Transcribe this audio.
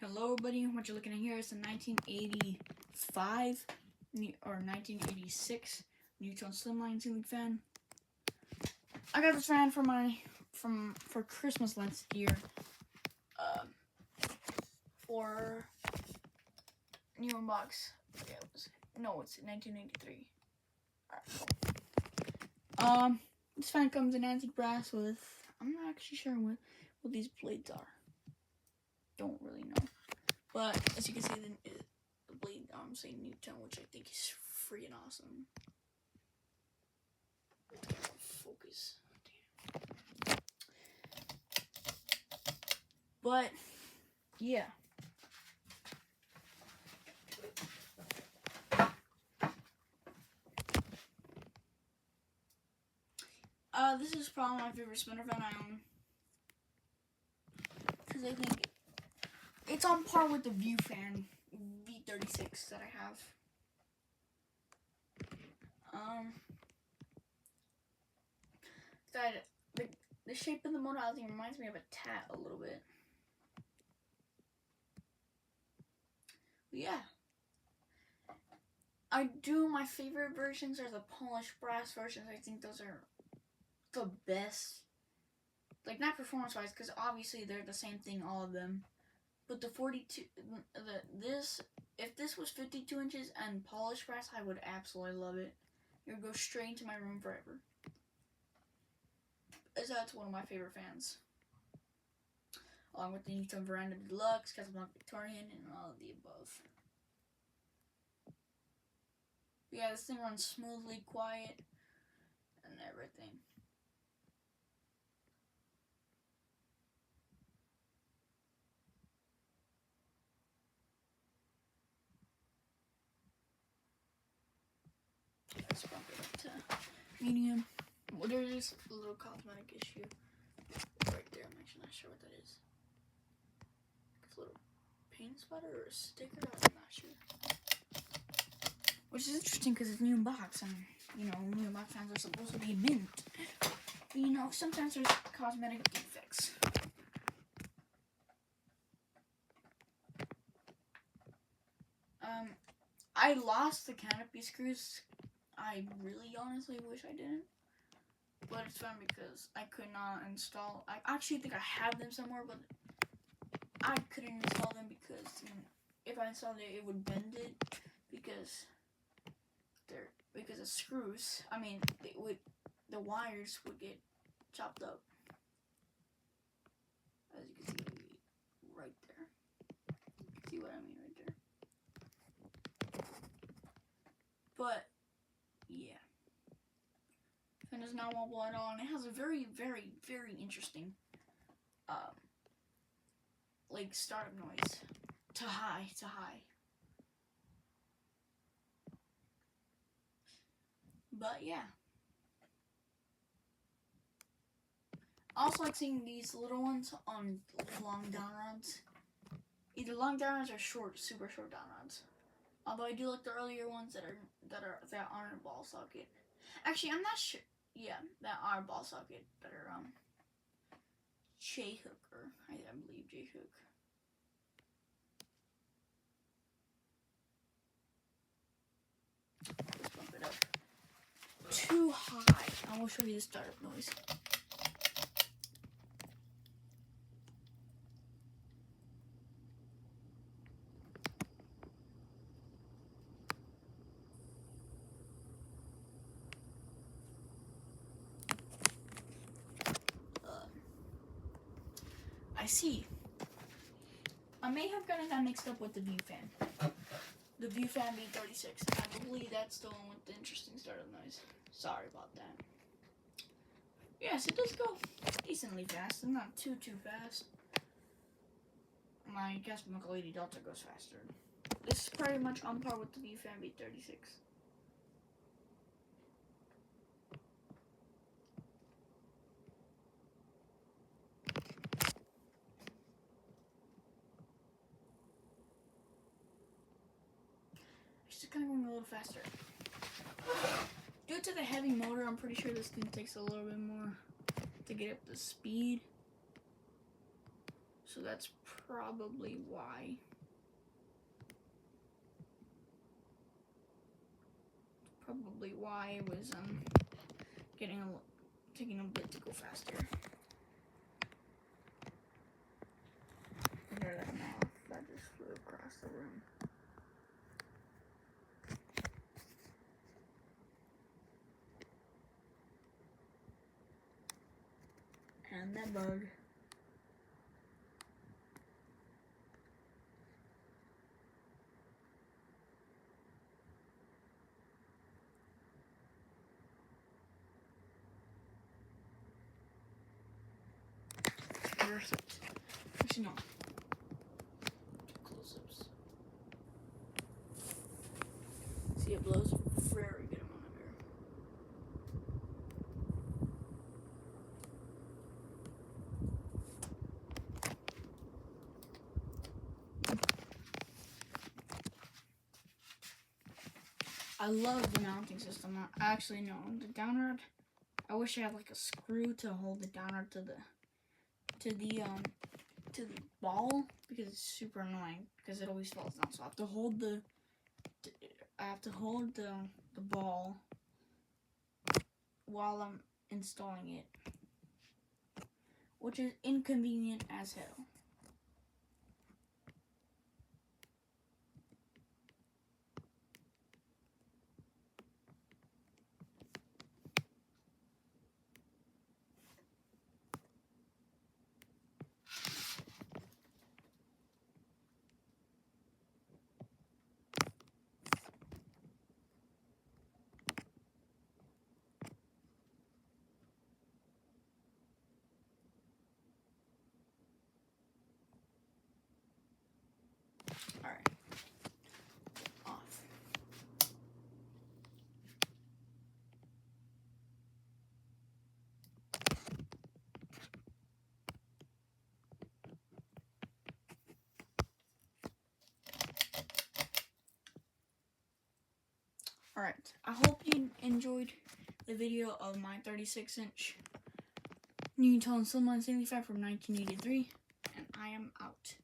Hello, buddy. What you're looking at here is a 1985 or 1986 Nutone Slimeline ceiling fan. I got this fan for Christmas last year. For new unbox. Okay, it's 1983. Alright, cool. This fan comes in antique brass with, I'm not actually sure what these blades are. Don't really know. But as you can see, the blade arms say Nutone, which I think is freaking awesome. Focus. Damn. But yeah. This is probably my favorite spinner fan I own. Because I think it's on par with the View fan V36 that I have. The shape of the motor housing reminds me of a tat a little bit. But yeah. My favorite versions are the polished brass versions. I think those are the best. Like, not performance wise, because obviously they're the same thing, all of them. But the 42, if this was 52 inches and polished brass, I would absolutely love it. It would go straight into my room forever. As that's one of my favorite fans. Along with the Nutone Veranda Deluxe, Casablanca Victorian, and all of the above. But yeah, this thing runs smoothly, quiet, and everything. Let's bump it up to medium. Well, there's a little cosmetic issue right there. I'm actually not sure what that is. It's a little paint splatter or a sticker. I'm not sure. Which is interesting because it's new in box, and you know, new in box fans are supposed to be mint. But, you know, sometimes there's cosmetic defects. I lost the canopy screws. I really honestly wish I didn't. But it's fine because I could not install. I actually think I have them somewhere, but I couldn't install them because if I installed it, it would bend it because the screws. I mean, the wires would get chopped up. As you can see right there. See what I mean right there. But yeah. Fan does not wobble at all, and it has a very, very, very interesting like startup noise. To high. But yeah. I also like seeing these little ones on long down rods. Either long down rods or super short down rods. Although I do like the earlier ones that aren't a ball socket. Actually, I'm not sure. Yeah, that are ball socket that are J-hook, or I believe J-hook. Let's bump it up too high. I will show you the startup noise. I see. I may have gotten that mixed up with the View fan. The View fan V36. I believe that's the one with the interesting startup noise. Sorry about that. Yes, it does go decently fast. And not too fast. My Casablanca Lady Delta goes faster. This is pretty much on par with the View fan V36. Kind of going a little faster. Due to the heavy motor, I'm pretty sure this thing takes a little bit more to get up to speed. So that's probably why. Probably why it was taking a bit to go faster. Hear that moth that just flew across the room. And that bug. Perfect. Actually, no. Close-ups. See, it blows a very good amount of air. I love the mounting system. Actually, no, the downward. I wish I had like a screw to hold the downward to the ball, because it's super annoying because it always falls down. So I have to hold the ball while I'm installing it, which is inconvenient as hell. Alright. Off. Alright. I hope you enjoyed the video of my 36-inch Nutone Slimeline 75 from 1983. And I am out.